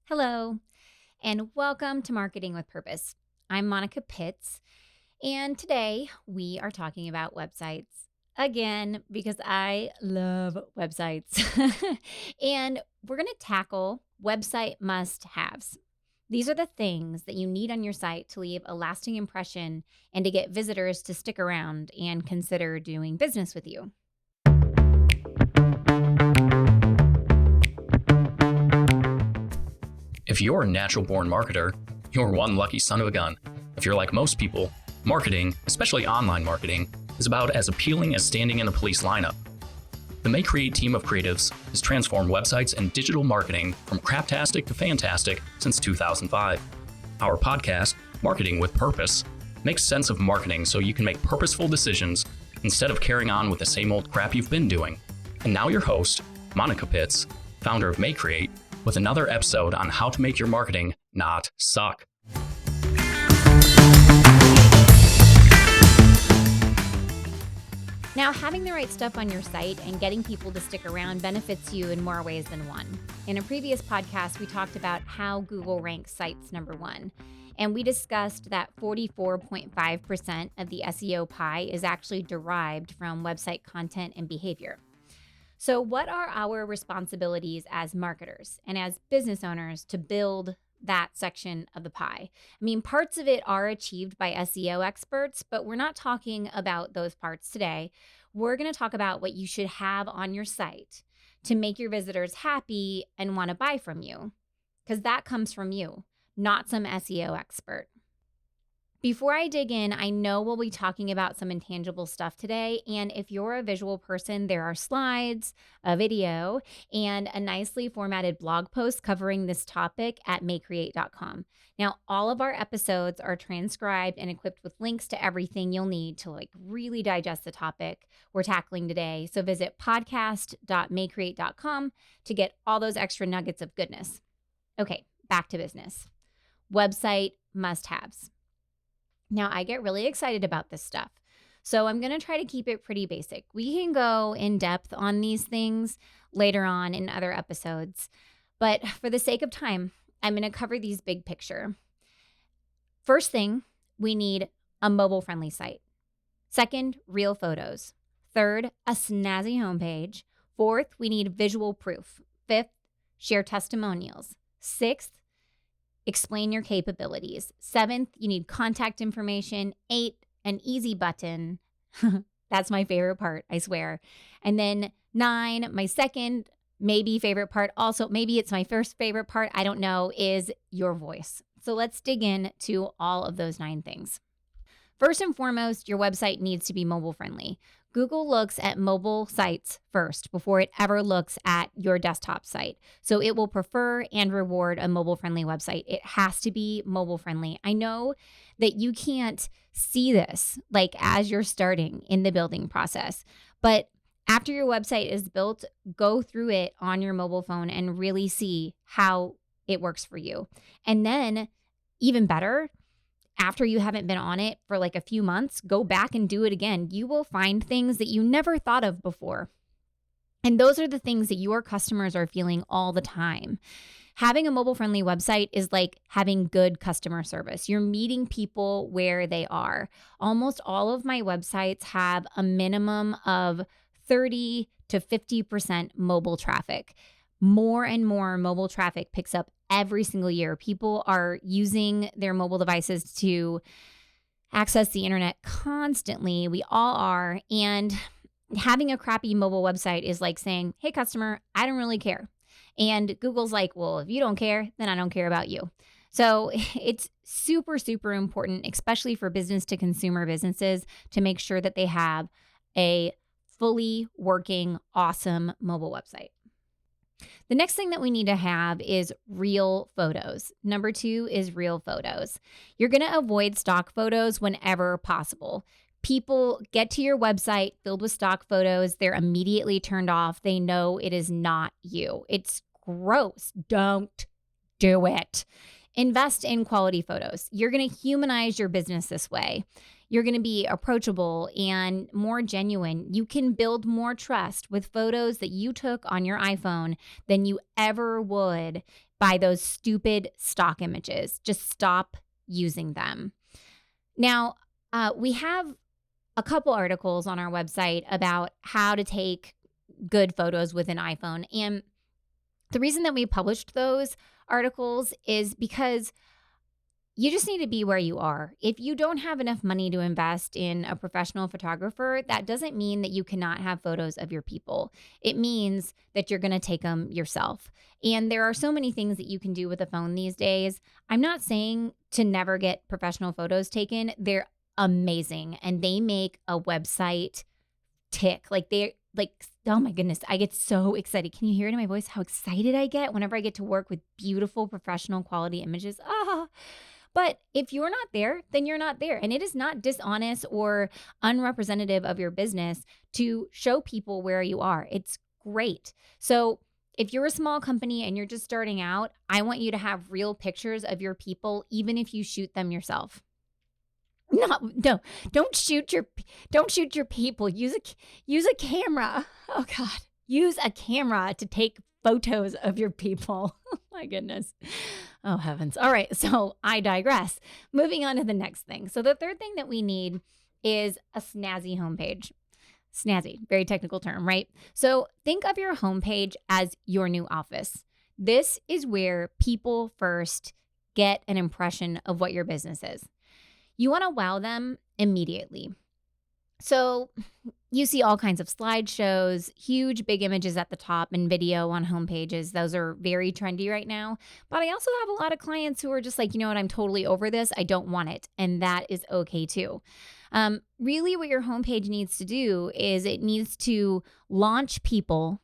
Hello, and welcome to Marketing with Purpose. I'm Monica Pitts, and today we are talking about websites again because I love websites. And we're going to tackle website must haves. These are the things that you need on your site to leave a lasting impression and to get visitors to stick around and consider doing business with you. If you're a natural born marketer, you're one lucky son of a gun. If you're like most people, marketing, especially online marketing, is about as appealing as standing in a police lineup. The May Create team of creatives has transformed websites and digital marketing from craptastic to fantastic since 2005. Our podcast, Marketing with Purpose, makes sense of marketing so you can make purposeful decisions instead of carrying on with the same old crap you've been doing. And now your host, Monica Pitts, founder of May Create, with another episode on how to make your marketing not suck. Now, having the right stuff on your site and getting people to stick around benefits you in more ways than one. In a previous podcast, we talked about how Google ranks sites number one. And we discussed that 44.5% of the SEO pie is actually derived from website content and behavior. So, what are our responsibilities as marketers and as business owners to build that section of the pie? I mean, parts of it are achieved by SEO experts, but we're not talking about those parts today. We're going to talk about what you should have on your site to make your visitors happy and want to buy from you, because that comes from you, not some SEO expert. Before I dig in, I know we'll be talking about some intangible stuff today. And if you're a visual person, there are slides, a video, and a nicely formatted blog post covering this topic at maycreate.com. Now, all of our episodes are transcribed and equipped with links to everything you'll need to really digest the topic we're tackling today. So visit podcast.maycreate.com to get all those extra nuggets of goodness. Okay, back to business. Website must-haves. Now, I get really excited about this stuff, so I'm going to try to keep it pretty basic. We can go in depth on these things later on in other episodes, but for the sake of time, I'm going to cover these big picture. First thing, we need a mobile-friendly site. Second, real photos. Third, a snazzy homepage. Fourth, we need visual proof. Fifth, share testimonials. Sixth, explain your capabilities. Seventh, you need contact information. 8, an easy button. That's my favorite part, I swear. And then 9, my second, maybe favorite part, also maybe it's my first favorite part, I don't know, is your voice. So let's dig in to all of those 9 things. First and foremost, your website needs to be mobile friendly. Google looks at mobile sites first before it ever looks at your desktop site. So it will prefer and reward a mobile-friendly website. It has to be mobile-friendly. I know that you can't see this as you're starting in the building process, but after your website is built, go through it on your mobile phone and really see how it works for you. And then, even better, after you haven't been on it for a few months, go back and do it again. You will find things that you never thought of before. And those are the things that your customers are feeling all the time. Having a mobile-friendly website is like having good customer service. You're meeting people where they are. Almost all of my websites have a minimum of 30 to 50% mobile traffic. More and more mobile traffic picks up every single year. People are using their mobile devices to access the internet constantly. We all are. And having a crappy mobile website is like saying, hey, customer, I don't really care. And Google's like, well, if you don't care, then I don't care about you. So it's super, super important, especially for business to consumer businesses, to make sure that they have a fully working, awesome mobile website. The next thing that we need to have is real photos. Number 2 is real photos. You're going to avoid stock photos whenever possible. People get to your website filled with stock photos. They're immediately turned off. They know it is not you. It's gross. Don't do it. Invest in quality photos. You're going to humanize your business this way. You're going to be approachable and more genuine. You can build more trust with photos that you took on your iPhone than you ever would by those stupid stock images. Just stop using them. Now, we have a couple articles on our website about how to take good photos with an iPhone. And the reason that we published those articles is because you just need to be where you are. If you don't have enough money to invest in a professional photographer, that doesn't mean that you cannot have photos of your people. It means that you're going to take them yourself. And there are so many things that you can do with a phone these days. I'm not saying to never get professional photos taken. They're amazing and they make a website tick. Oh my goodness, I get so excited. Can you hear it in my voice how excited I get whenever I get to work with beautiful professional quality images? But if you're not there, then you're not there. And it is not dishonest or unrepresentative of your business to show people where you are. It's great. So if you're a small company and you're just starting out, I want you to have real pictures of your people, even if you shoot them yourself. No, don't shoot your people. Use a camera. Oh God, use a camera to take photos of your people. Oh my goodness. Oh heavens. All right, so I digress. Moving on to the next thing. So the third thing that we need is a snazzy homepage. Snazzy, very technical term, right? So think of your homepage as your new office. This is where people first get an impression of what your business is. You want to wow them immediately. So you see all kinds of slideshows, huge big images at the top and video on homepages. Those are very trendy right now. But I also have a lot of clients who are just like, you know what, I'm totally over this. I don't want it. And that is okay too. Really what your homepage needs to do is it needs to launch people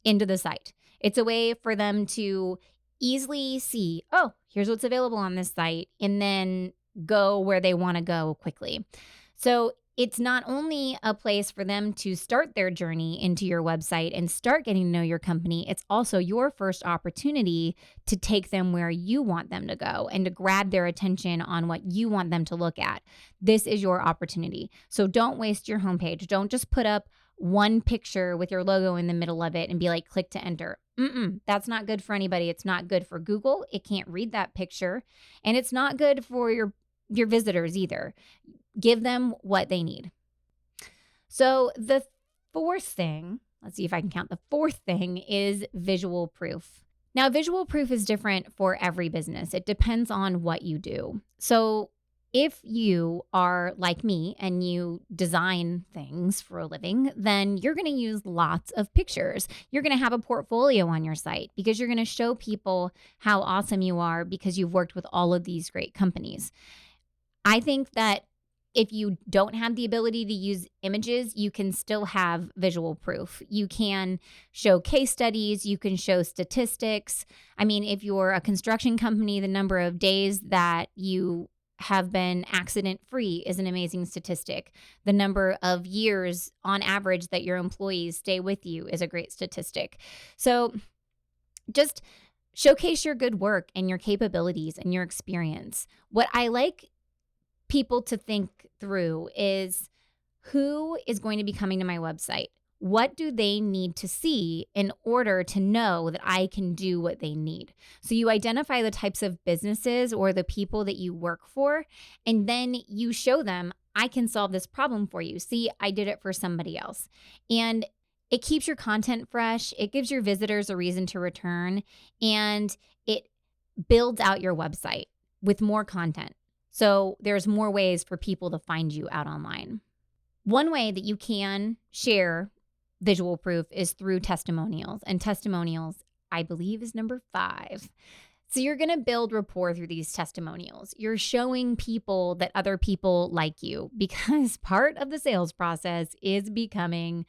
into the site. It's a way for them to easily see, oh, here's what's available on this site, and then go where they want to go quickly. So it's not only a place for them to start their journey into your website and start getting to know your company, it's also your first opportunity to take them where you want them to go and to grab their attention on what you want them to look at. This is your opportunity. So don't waste your homepage. Don't just put up one picture with your logo in the middle of it and be like, click to enter. That's not good for anybody. It's not good for Google. It can't read that picture. And it's not good for your visitors either. Give them what they need. So the fourth thing, let's see if I can count. The fourth thing is visual proof. Now, visual proof is different for every business. It depends on what you do. So if you are like me and you design things for a living, then you're going to use lots of pictures. You're going to have a portfolio on your site because you're going to show people how awesome you are because you've worked with all of these great companies. I think that if you don't have the ability to use images, you can still have visual proof. You can show case studies, you can show statistics. I mean, if you're a construction company, the number of days that you have been accident-free is an amazing statistic. The number of years on average that your employees stay with you is a great statistic. So just showcase your good work and your capabilities and your experience. What I like people to think through is who is going to be coming to my website? What do they need to see in order to know that I can do what they need? So you identify the types of businesses or the people that you work for, and then you show them, I can solve this problem for you. See, I did it for somebody else. And it keeps your content fresh. It gives your visitors a reason to return, and it builds out your website with more content. So there's more ways for people to find you out online. One way that you can share visual proof is through testimonials. And testimonials, I believe, is number 5. So you're going to build rapport through these testimonials. You're showing people that other people like you because part of the sales process is becoming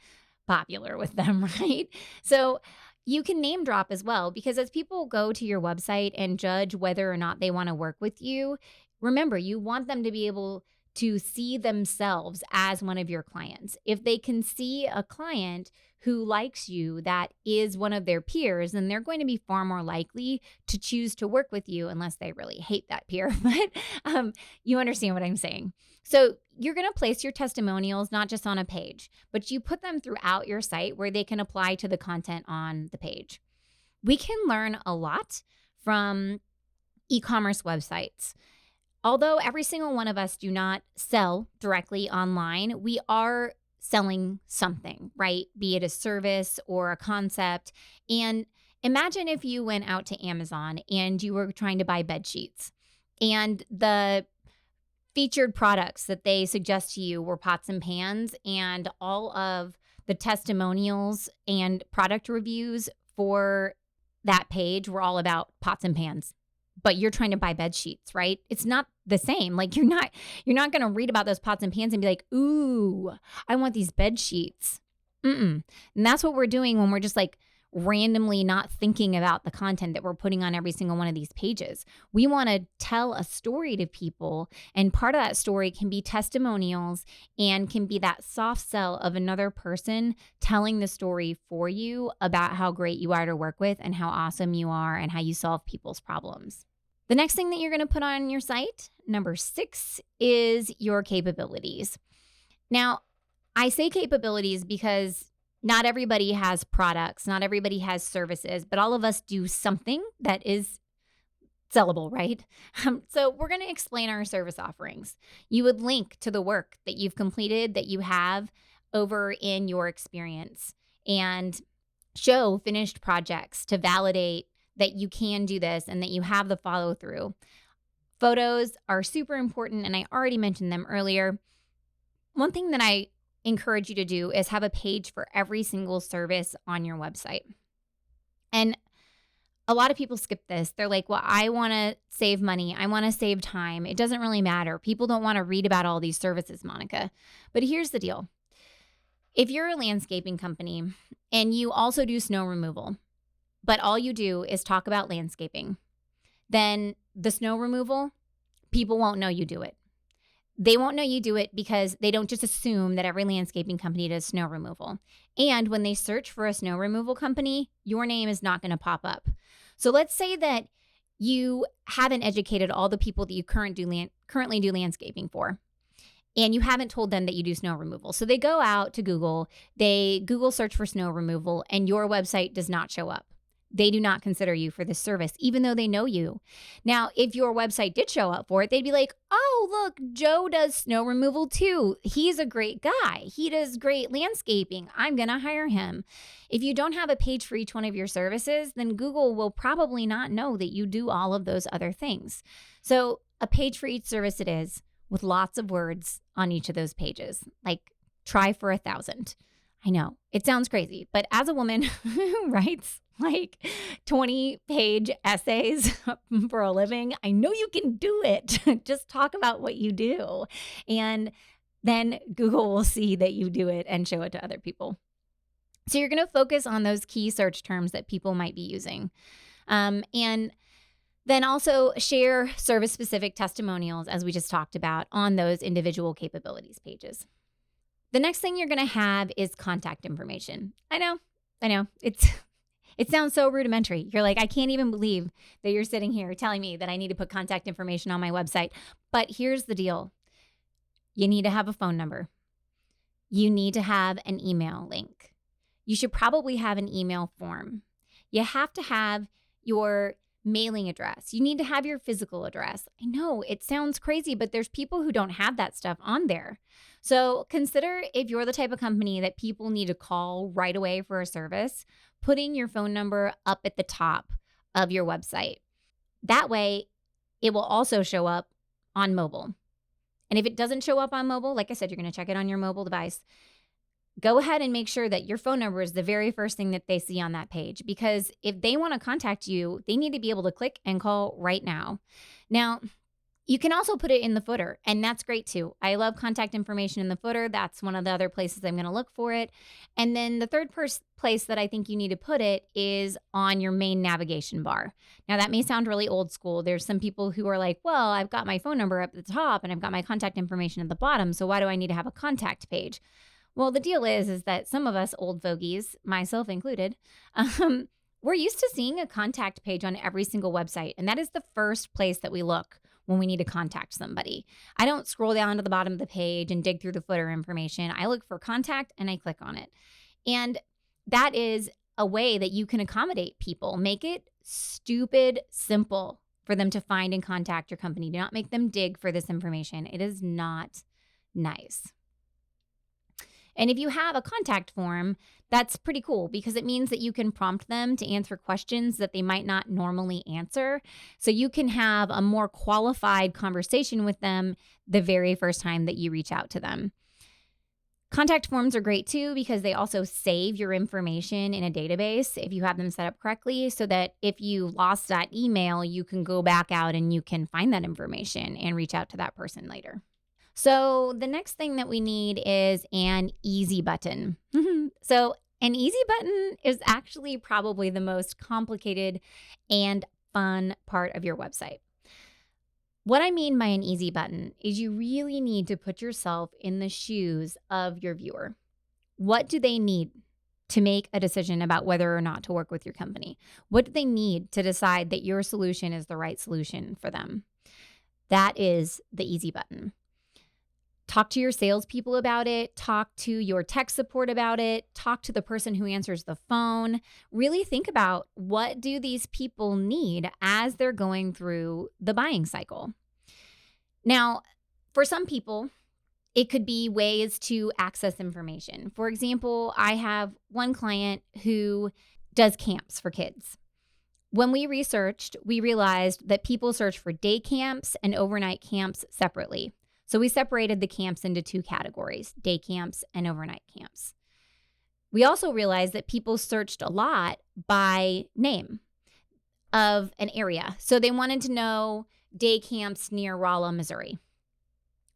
popular with them, right? So you can name drop as well, because as people go to your website and judge whether or not they want to work with you, remember, you want them to be able to see themselves as one of your clients. If they can see a client who likes you that is one of their peers, then they're going to be far more likely to choose to work with you unless they really hate that peer. But you understand what I'm saying. So you're going to place your testimonials not just on a page, but you put them throughout your site where they can apply to the content on the page. We can learn a lot from e-commerce websites. Although every single one of us do not sell directly online, we are selling something, right? Be it a service or a concept. And imagine if you went out to Amazon and you were trying to buy bed sheets, and the featured products that they suggest to you were pots and pans, and all of the testimonials and product reviews for that page were all about pots and pans. But you're trying to buy bed sheets, right? It's not the same. Like you're not going to read about those pots and pans and be like, "Ooh, I want these bed sheets." And that's what we're doing when we're just like randomly not thinking about the content that we're putting on every single one of these pages. We want to tell a story to people, and part of that story can be testimonials and can be that soft sell of another person telling the story for you about how great you are to work with and how awesome you are and how you solve people's problems. The next thing that you're going to put on your site, number 6, is your capabilities. Now, I say capabilities because not everybody has products, not everybody has services, but all of us do something that is sellable, right? So we're going to explain our service offerings. You would link to the work that you've completed, that you have over in your experience, and show finished projects to validate that you can do this and that you have the follow through. Photos are super important, and I already mentioned them earlier. One thing that I encourage you to do is have a page for every single service on your website. And a lot of people skip this. They're like, well, I want to save money. I want to save time. It doesn't really matter. People don't want to read about all these services, Monica. But here's the deal. If you're a landscaping company and you also do snow removal, but all you do is talk about landscaping, then the snow removal, people won't know you do it. They won't know you do it because they don't just assume that every landscaping company does snow removal. And when they search for a snow removal company, your name is not going to pop up. So let's say that you haven't educated all the people that you currently do landscaping for, and you haven't told them that you do snow removal. So they go out to Google, they Google search for snow removal, and your website does not show up. They do not consider you for this service, even though they know you. Now, if your website did show up for it, they'd be like, oh, look, Joe does snow removal too. He's a great guy. He does great landscaping. I'm going to hire him. If you don't have a page for each one of your services, then Google will probably not know that you do all of those other things. So a page for each service it is, with lots of words on each of those pages. Like try for 1,000. I know it sounds crazy, but as a woman who writes like 20-page essays for a living, I know you can do it. Just talk about what you do. And then Google will see that you do it and show it to other people. So you're going to focus on those key search terms that people might be using. And then also share service-specific testimonials, as we just talked about, on those individual capabilities pages. The next thing you're going to have is contact information. I know. It sounds so rudimentary. You're like, I can't even believe that you're sitting here telling me that I need to put contact information on my website. But here's the deal. You need to have a phone number. You need to have an email link. You should probably have an email form. You have to have your mailing address. You need to have your physical address. I know it sounds crazy, but there's people who don't have that stuff on there. So consider, if you're the type of company that people need to call right away for a service, putting your phone number up at the top of your website. That way, it will also show up on mobile. And if it doesn't show up on mobile, like I said, you're going to check it on your mobile device. Go ahead and make sure that your phone number is the very first thing that they see on that page, because if they want to contact you, they need to be able to click and call right now. Now, you can also put it in the footer, and that's great too. I love contact information in the footer. That's one of the other places I'm going to look for it. And then the third place that I think you need to put it is on your main navigation bar. Now, that may sound really old school. There's some people who are like, well, I've got my phone number up at the top and I've got my contact information at the bottom, so why do I need to have a contact page? Well, the deal is that some of us old fogies, myself included, we're used to seeing a contact page on every single website. And that is the first place that we look when we need to contact somebody. I don't scroll down to the bottom of the page and dig through the footer information. I look for contact and I click on it. And that is a way that you can accommodate people. Make it stupid simple for them to find and contact your company. Do not make them dig for this information. It is not nice. And if you have a contact form, that's pretty cool because it means that you can prompt them to answer questions that they might not normally answer. So you can have a more qualified conversation with them the very first time that you reach out to them. Contact forms are great too because they also save your information in a database if you have them set up correctly, so that if you lost that email, you can go back out and you can find that information and reach out to that person later. So the next thing that we need is an easy button. So an easy button is actually probably the most complicated and fun part of your website. What I mean by an easy button is you really need to put yourself in the shoes of your viewer. What do they need to make a decision about whether or not to work with your company? What do they need to decide that your solution is the right solution for them? That is the easy button. Talk to your salespeople about it. Talk to your tech support about it. Talk to the person who answers the phone. Really think about, what do these people need as they're going through the buying cycle? Now, for some people, it could be ways to access information. For example, I have one client who does camps for kids. When we researched, we realized that people search for day camps and overnight camps separately. So we separated the camps into two categories, day camps and overnight camps. We also realized that people searched a lot by name of an area. So they wanted to know day camps near Rolla, Missouri.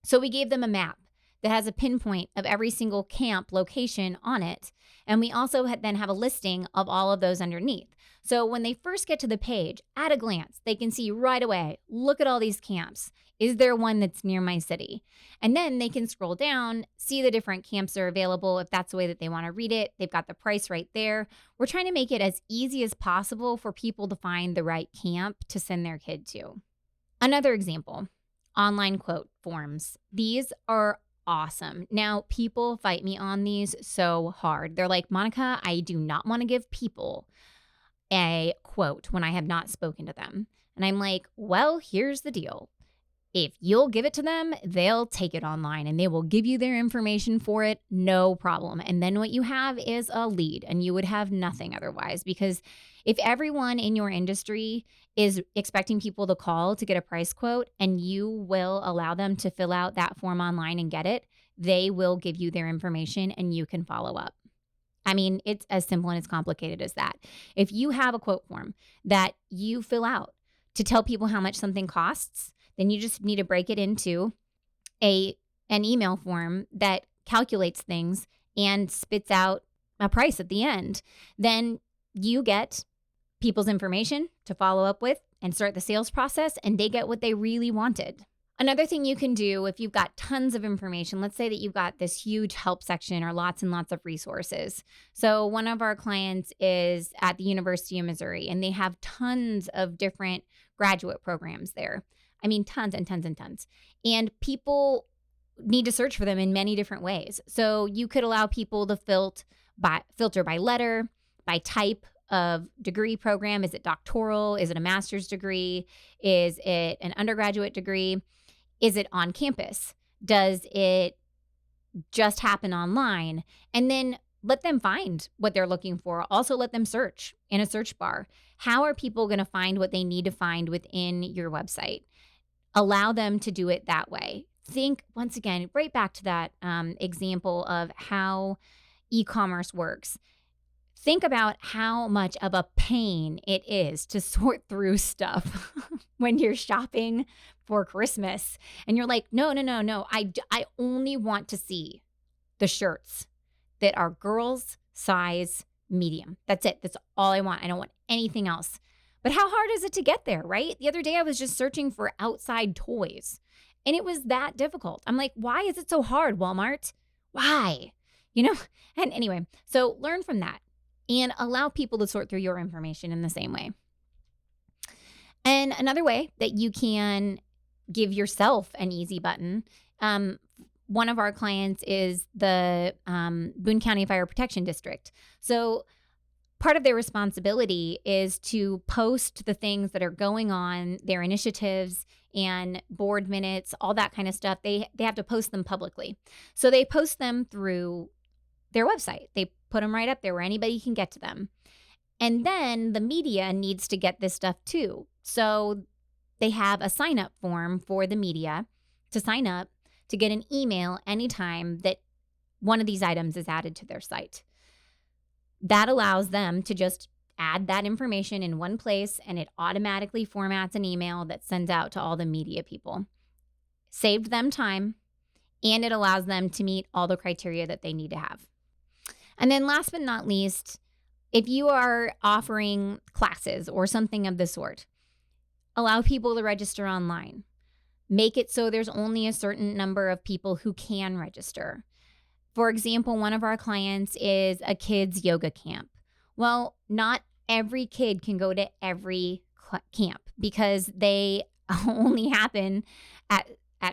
So we gave them a map that has a pinpoint of every single camp location on it. And we also then have a listing of all of those underneath. So when they first get to the page, at a glance, they can see right away, look at all these camps. Is there one that's near my city? And then they can scroll down, see the different camps that are available if that's the way that they want to read it. They've got the price right there. We're trying to make it as easy as possible for people to find the right camp to send their kid to. Another example, online quote forms. These are awesome. Now, people fight me on these so hard. They're like, Monica, I do not want to give people a quote when I have not spoken to them. And I'm like, well, here's the deal. If you'll give it to them, they'll take it online and they will give you their information for it, no problem. And then what you have is a lead, and you would have nothing otherwise. Because if everyone in your industry is expecting people to call to get a price quote and you will allow them to fill out that form online and get it, they will give you their information and you can follow up. I mean, it's as simple and as complicated as that. If you have a quote form that you fill out to tell people how much something costs, then you just need to break it into an email form that calculates things and spits out a price at the end. Then you get people's information to follow up with and start the sales process, and they get what they really wanted. Another thing you can do if you've got tons of information, let's say that you've got this huge help section or lots and lots of resources. So one of our clients is at the University of Missouri, and they have tons of different graduate programs there. I mean, tons and tons and tons. And people need to search for them in many different ways. So you could allow people to filter by letter, by type of degree program. Is it doctoral? Is it a master's degree? Is it an undergraduate degree? Is it on campus? Does it just happen online? And then let them find what they're looking for. Also let them search in a search bar. How are people going to find what they need to find within your website? Allow them to do it that way. Think, once again, right back to that example of how e-commerce works. Think about how much of a pain it is to sort through stuff when you're shopping for Christmas. And you're like, no. I only want to see the shirts that are girls size medium. That's it. That's all I want. I don't want anything else. But how hard is it to get there, right? The other day I was just searching for outside toys and it was that difficult. I'm like, why is it so hard, Walmart? Why? And anyway, so learn from that and allow people to sort through your information in the same way. And another way that you can give yourself an easy button, one of our clients is the Boone County Fire Protection District. So part of their responsibility is to post the things that are going on, their initiatives and board minutes, all that kind of stuff. They have to post them publicly. So they post them through their website. They put them right up there where anybody can get to them. And then the media needs to get this stuff too. So they have a sign up form for the media to sign up to get an email anytime that one of these items is added to their site. That allows them to just add that information in one place, and it automatically formats an email that sends out to all the media people. Saved them time, and it allows them to meet all the criteria that they need to have. And then last but not least, if you are offering classes or something of the sort, allow people to register online. Make it so there's only a certain number of people who can register. For example, one of our clients is a kids' yoga camp. Well, not every kid can go to every camp because they only happen at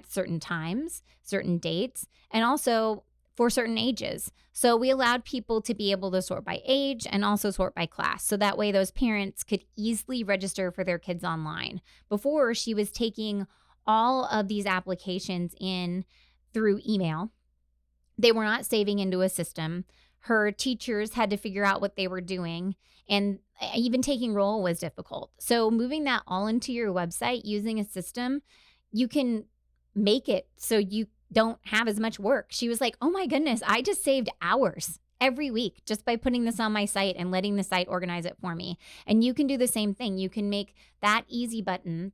certain times, certain dates, and also for certain ages. So we allowed people to be able to sort by age and also sort by class. So that way those parents could easily register for their kids online. Before, she was taking all of these applications in through email. They were not saving into a system. Her teachers had to figure out what they were doing, and even taking roll was difficult. So moving that all into your website using a system, you can make it so you don't have as much work. She was like, oh my goodness, I just saved hours every week just by putting this on my site and letting the site organize it for me. And you can do the same thing. You can make that easy button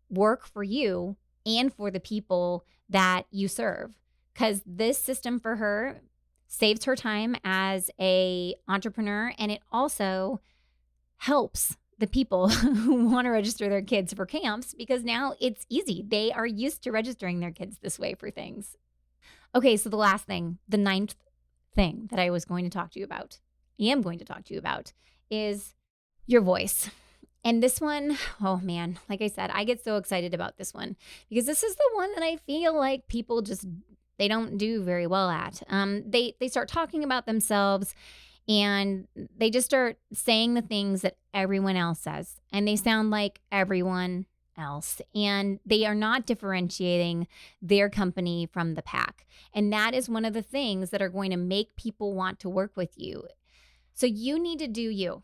work for you and for the people that you serve. Because this system for her saves her time as a entrepreneur, and it also helps the people who want to register their kids for camps because now it's easy. They are used to registering their kids this way for things. Okay, so the last thing, the 9th thing that I was going to talk to you about, is your voice. And this one, oh man, like I said, I get so excited about this one because this is the one that I feel like people just they don't do very well at. They start talking about themselves and they just start saying the things that everyone else says. And they sound like everyone else. And they are not differentiating their company from the pack. And that is one of the things that are going to make people want to work with you. So you need to do you.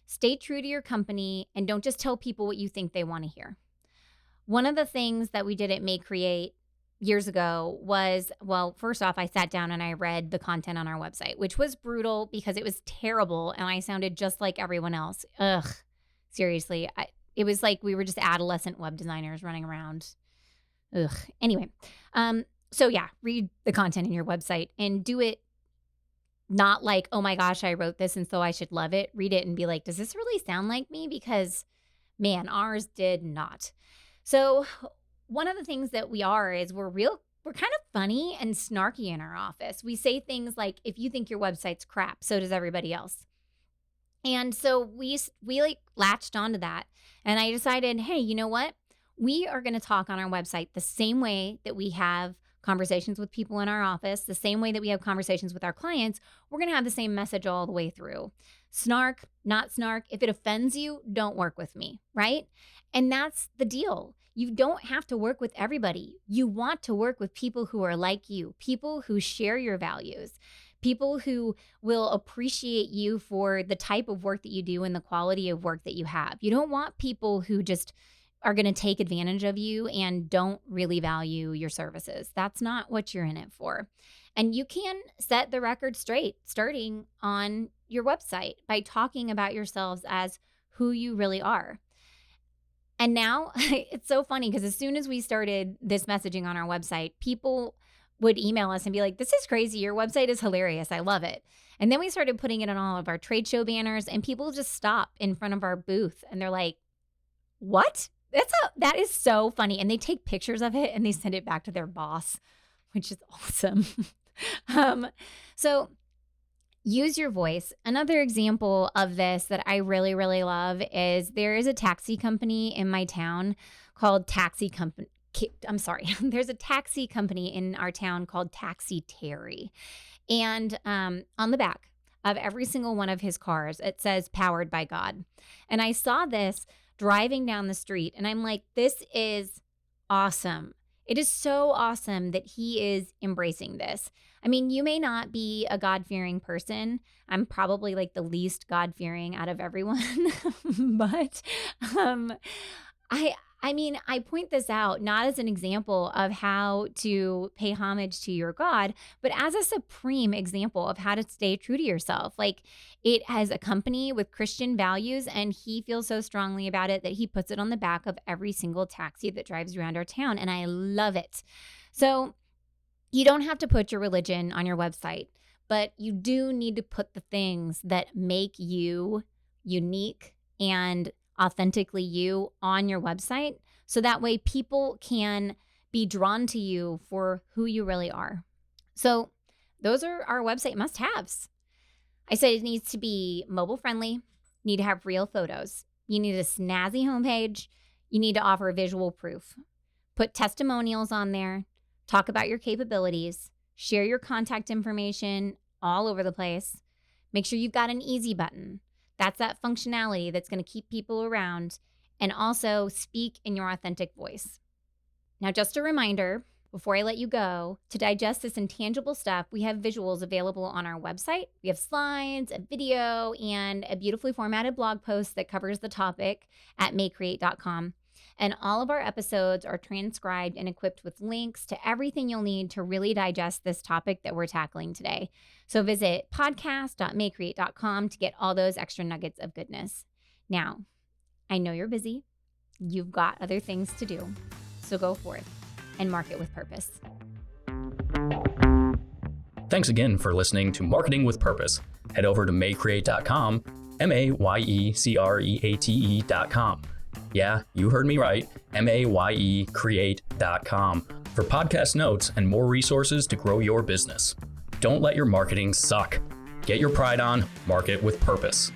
Stay true to your company and don't just tell people what you think they want to hear. One of the things that we did at May Create years ago was, well, first off, I sat down and I read the content on our website, which was brutal because it was terrible and I sounded just like everyone else. Ugh, seriously. It was like we were just adolescent web designers running around. Ugh. Anyway, so yeah, read the content in your website and do it not like, oh my gosh, I wrote this and so I should love it. Read it and be like, does this really sound like me? Because man, ours did not. So one of the things that we are is we're kind of funny and snarky in our office. We say things like, if you think your website's crap, so does everybody else. And so we like latched onto that. And I decided, hey, you know what? We are going to talk on our website the same way that we have conversations with people in our office, the same way that we have conversations with our clients. We're going to have the same message all the way through. Snark, not snark. If it offends you, don't work with me, right? And that's the deal. You don't have to work with everybody. You want to work with people who are like you, people who share your values, people who will appreciate you for the type of work that you do and the quality of work that you have. You don't want people who just are going to take advantage of you and don't really value your services. That's not what you're in it for. And you can set the record straight starting on your website by talking about yourselves as who you really are. And now it's so funny because as soon as we started this messaging on our website, people would email us and be like, this is crazy. Your website is hilarious. I love it. And then we started putting it on all of our trade show banners and people just stop in front of our booth and they're like, what? That is so funny. And they take pictures of it and they send it back to their boss, which is awesome. So use your voice. Another example of this that I really, really love is there is a taxi company in my town called there's a taxi company in our town called Taxi Terry. And on the back of every single one of his cars. It says powered by God. And I saw this driving down the street and I'm like, this is awesome. It is so awesome that he is embracing this. I mean, you may not be a God-fearing person. I'm probably like the least God-fearing out of everyone. But I point this out not as an example of how to pay homage to your God, but as a supreme example of how to stay true to yourself. Like, it has a company with Christian values, and he feels so strongly about it that he puts it on the back of every single taxi that drives around our town. And I love it. So you don't have to put your religion on your website, but you do need to put the things that make you unique and authentically you on your website. So that way people can be drawn to you for who you really are. So those are our website must-haves. I said it needs to be mobile friendly, need to have real photos. You need a snazzy homepage. You need to offer visual proof. Put testimonials on there. Talk about your capabilities. Share your contact information all over the place. Make sure you've got an easy button. That's that functionality that's going to keep people around. And also speak in your authentic voice. Now, just a reminder, before I let you go, to digest this intangible stuff, we have visuals available on our website. We have slides, a video, and a beautifully formatted blog post that covers the topic at maycreate.com. And all of our episodes are transcribed and equipped with links to everything you'll need to really digest this topic that we're tackling today. So visit podcast.maycreate.com to get all those extra nuggets of goodness. Now, I know you're busy. You've got other things to do. So go forth and market with purpose. Thanks again for listening to Marketing with Purpose. Head over to maycreate.com, MAYECREATE.com. Yeah, you heard me right, MAYECreate.com for podcast notes and more resources to grow your business. Don't let your marketing suck. Get your pride on, market with purpose.